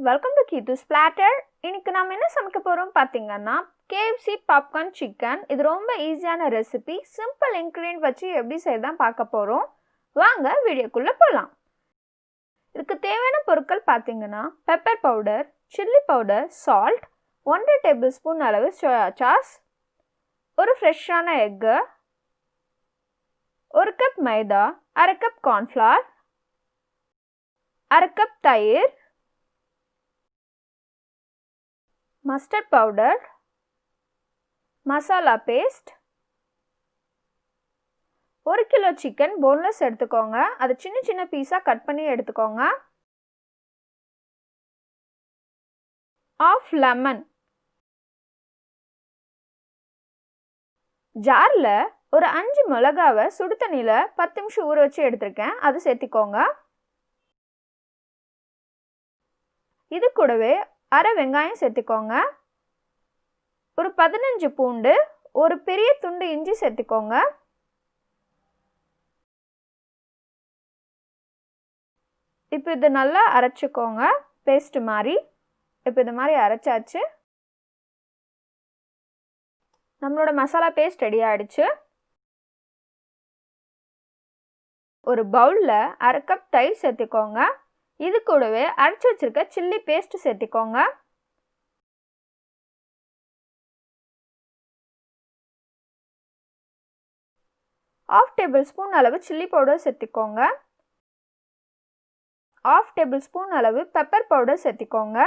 welcome to Keerthusplatter. இன்னைக்கு நாம என்ன சமைக்க போறோம் பாத்தீங்கன்னா KFC Popcorn Chicken. இது ரொம்ப ஈஸியான ரெசிபி. சிம்பிள் இன்கிரிடியன்ட் வச்சு எப்படி செய்யலாம் பார்க்க போறோம். வாங்க வீடியோக்குள்ள போலாம். இதுக்கு தேவையான பொருட்கள் பாத்தீங்கன்னா pepper powder, chilli powder, salt, 1 tablespoon அளவு சோயா சாஸ், ஒரு ஃப்ரெஷ்ஷான egg, 1 cup maida, 1/2 cup cornflour, 1/2 cup தயிர், mustard powder, masala paste, 1 kilo chicken boneless எடுத்துக்கோங்க. அது சின்ன சின்ன பீஸா கட் பண்ணி எடுத்துக்கோங்க. Half lemon. ஜார்ல ஒரு 5 மிளகாவை சுடு தண்ணியில 10 நிமிஷம் ஊற வச்சு எடுத்துருக்கேன். அது சேர்த்திக்கோங்க. இது கூடவே 1/2 வெங்காயம் சேர்த்துக்கோங்க. ஒரு 15 பூண்டு, ஒரு பெரிய துண்டு இஞ்சி சேர்த்துக்கோங்க. இப்போ இது நல்லா அரைச்சுக்கோங்க, பேஸ்ட் மாதிரி. இப்போ இது மாதிரி அரைச்சாச்சு. நம்மளோட மசாலா பேஸ்ட் ரெடி ஆயிடுச்சு. ஒரு பவுல்ல 1/2 கப் தயிர் சேர்த்துக்கோங்க. இது கூடவே அரைச்சு வச்சிருக்க சில்லி பேஸ்ட் சேர்த்துக்கோங்க. ½ டேபிள்ஸ்பூன் அளவு சில்லி பவுடர் சேர்த்துக்கோங்க. ½ டேபிள்ஸ்பூன் அளவு பெப்பர் பவுடர் சேர்த்துக்கோங்க.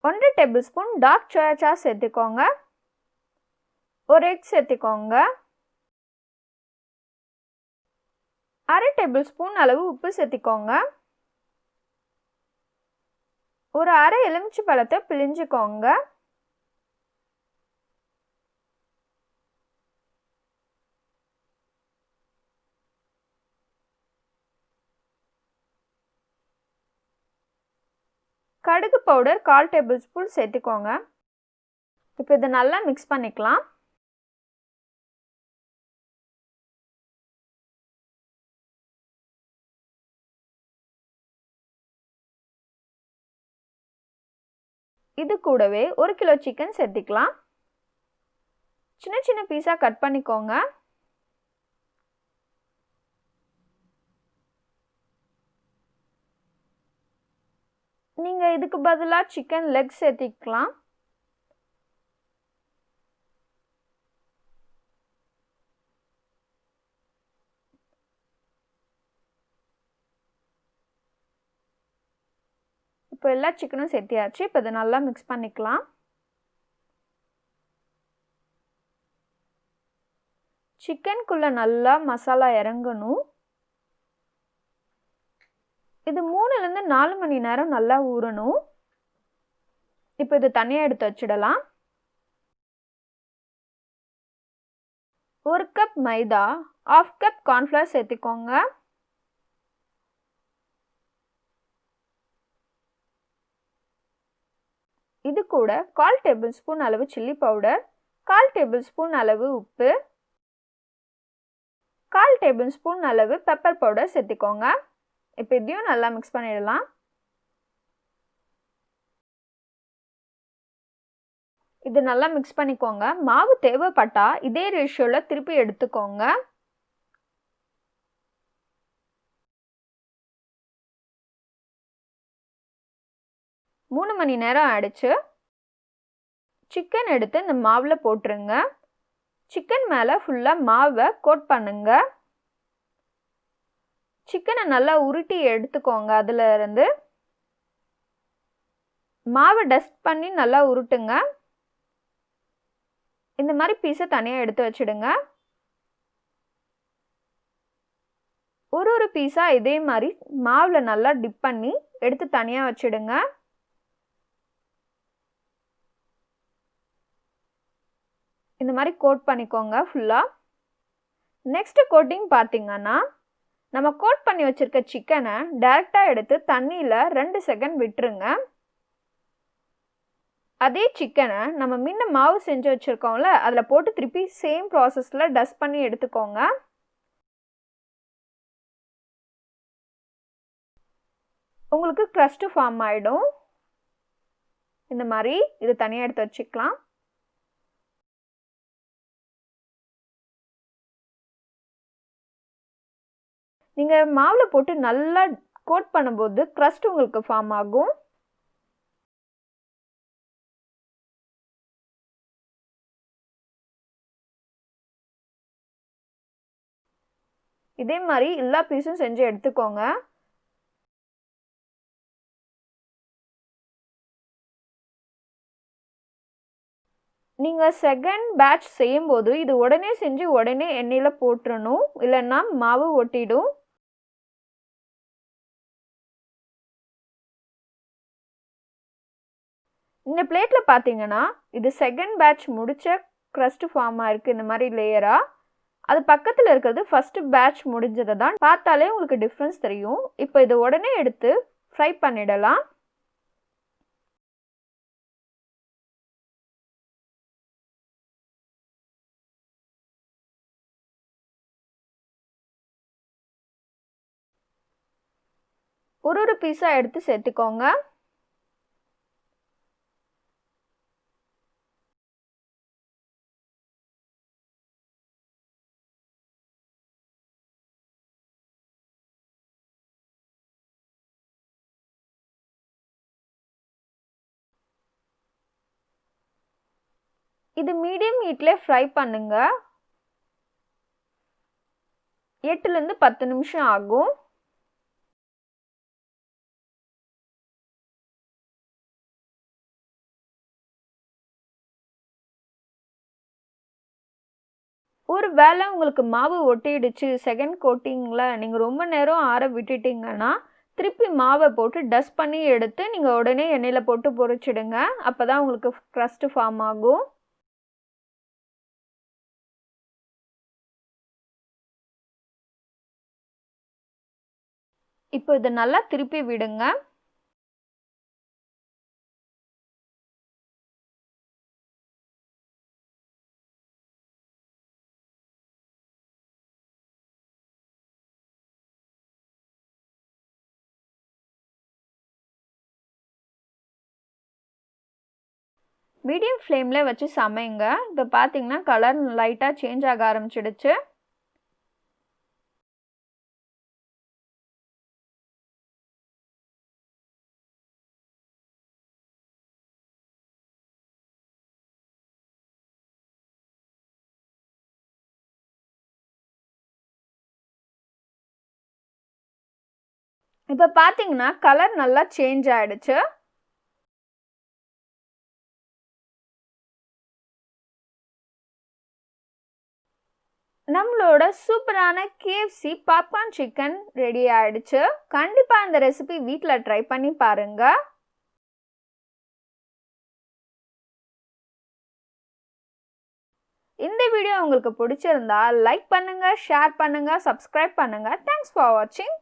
1 டேபிள்ஸ்பூன் டார்க் சோயா சாஸ் சேர்த்துக்கோங்க. ஒரு எக் சேர்த்துக்கோங்க. 1/2 டேபிள்ஸ்பூன் அளவு உப்பு சேர்த்துக்கோங்க. ஒரு 1/2 எலுமிச்சை பழத்தை பிழிஞ்சுக்கோங்க. கடுகு பவுடர் 1/4 டேபிள்ஸ்பூன் சேர்த்துக்கோங்க. இப்போ இதை நல்லா மிக்ஸ் பண்ணிக்கலாம். இது கூடவே 1 கிலோ சிக்கன் சேர்த்துக்கலாம். சின்ன சின்ன பீஸா கட் பண்ணிக்கோங்க. நீங்க இதுக்கு பதிலா சிக்கன் லெக் சேர்த்துக்கலாம். இப்போ எல்லா சிக்கனும் சேர்த்தியாச்சு. இப்போ இதை நல்லா மிக்ஸ் பண்ணிக்கலாம். சிக்கனுக்குள்ள நல்லா மசாலா இறங்கணும். இது 3லேருந்து 4 மணி நேரம் நல்லா ஊறணும். இப்போ இது தனியாக எடுத்து வச்சிடலாம். 1 கப் மைதா, ½ கப் கார்ன்ஃப்ளவர் சேர்த்துக்கோங்க. இது கூட 1/4 டேபிள்ஸ்பூன் அளவு சில்லி பவுடர், 1/4 டேபிள்ஸ்பூன் அளவு உப்பு, 1/4 டேபிள்ஸ்பூன் அளவு பெப்பர் பவுடர் சேர்த்துக்கோங்க. இப்போ இதையும் நல்லா மிக்ஸ் பண்ணிடலாம். இது நல்லா மிக்ஸ் பண்ணிக்கோங்க. மாவு தேவைப்பட்டா இதே ரேஷியோல திருப்பி எடுத்துக்கோங்க. மூணு மணி நேரம் ஆயிடுச்சு. சிக்கன் எடுத்து இந்த மாவுல போட்டுருங்க. சிக்கன் மேலே ஃபுல்லாக மாவை கோட் பண்ணுங்க. சிக்கனை நல்லா உருட்டி எடுத்துக்கோங்க. அதில் இருந்து மாவை டஸ்ட் பண்ணி நல்லா உருட்டுங்க. இந்த மாதிரி பீஸை தனியாக எடுத்து வச்சிடுங்க. ஒரு பீஸாக இதே மாதிரி மாவில் நல்லா டிப் பண்ணி எடுத்து தனியாக வச்சிடுங்க. இந்த மாதிரி கோட் பண்ணிக்கோங்க ஃபுல்லாக. நெக்ஸ்ட் கோட்டிங் பார்த்தீங்கன்னா நம்ம கோட் பண்ணி வச்சிருக்க சிக்கனை டைரெக்டாக எடுத்து தண்ணியில் 2 செகண்ட் விட்டுருங்க. அதே சிக்கனை நம்ம முன்ன மாவு செஞ்சு வச்சுருக்கோம்ல, அதில் போட்டு திருப்பி சேம் ப்ராசஸில் டஸ்ட் பண்ணி எடுத்துக்கோங்க. உங்களுக்கு crust ஃபார்ம் ஆயிடும். இந்த மாதிரி இது தனியா எடுத்து வச்சுக்கலாம். நீங்க மாவுல போட்டு நல்லா கோட் பண்ணும்போது crust உங்களுக்கு ஃபார்ம் ஆகும். இதே மாதிரி எல்லா பீஸும் செஞ்சு எடுத்துக்கோங்க. நீங்க செகண்ட் பேட்ச் செய்யும்போது இது உடனே செஞ்சு உடனே எண்ணெயில போட்டுறணும், இல்லைன்னா மாவு ஒட்டிடும். இந்த பிளேட்ல பாத்தீங்கன்னா இது செகண்ட் பேட்ச் முடிச்ச crust ஃபார்ம் ஆயிருக்கு இந்த மாதிரி லேயரா. அது பக்கத்துல இருக்கிறது ஃபர்ஸ்ட் பேட்ச் முடிஞ்சதை தான். பார்த்தாலே உங்களுக்கு டிஃபரன்ஸ் தெரியும். இப்போ இதை உடனே எடுத்து ஃப்ரை பண்ணிடலாம். ஒரு பீஸா எடுத்து சேர்த்துக்கோங்க. இது மீடியம் ஹீட்ல ஃப்ரை பண்ணுங்க. 8 ல இருந்து 10 நிமிஷம் ஆகும். ஒரு வேளை உங்களுக்கு மாவு ஒட்டிடுச்சு செகண்ட் கோட்டிங்ல நீங்க ரொம்ப நேரம் ஆற விட்டுட்டீங்கன்னா திருப்பி மாவை போட்டு டஸ்ட் பண்ணி எடுத்து நீங்க உடனே எண்ணெயில போட்டு பொரிச்சிடுங்க. அப்பதான் உங்களுக்கு crust ஃபார்ம் ஆகும். இப்போ இதை நல்லா திருப்பி விடுங்க. மீடியம் ஃப்ளேம்ல வச்சு சமைங்க. இப்போ பார்த்தீங்கன்னா கலர் லைட்டாக சேஞ்ச் ஆக ஆரம்பிச்சிடுச்சு. இப்போ பார்த்தீங்கன்னா கலர் நல்லா சேஞ்ச் ஆயிடுச்சு. நம்மளோட சூப்பரான KFC பாப்கார்ன் சிக்கன் ரெடி ஆயிடுச்சு. கண்டிப்பா இந்த ரெசிபி வீட்டில் ட்ரை பண்ணி பாருங்க. இந்த வீடியோ உங்களுக்கு பிடிச்சிருந்தா லைக் பண்ணுங்க, ஷேர் பண்ணுங்க, சப்ஸ்கிரைப் பண்ணுங்க. தேங்க்ஸ் ஃபார் வாட்சிங்.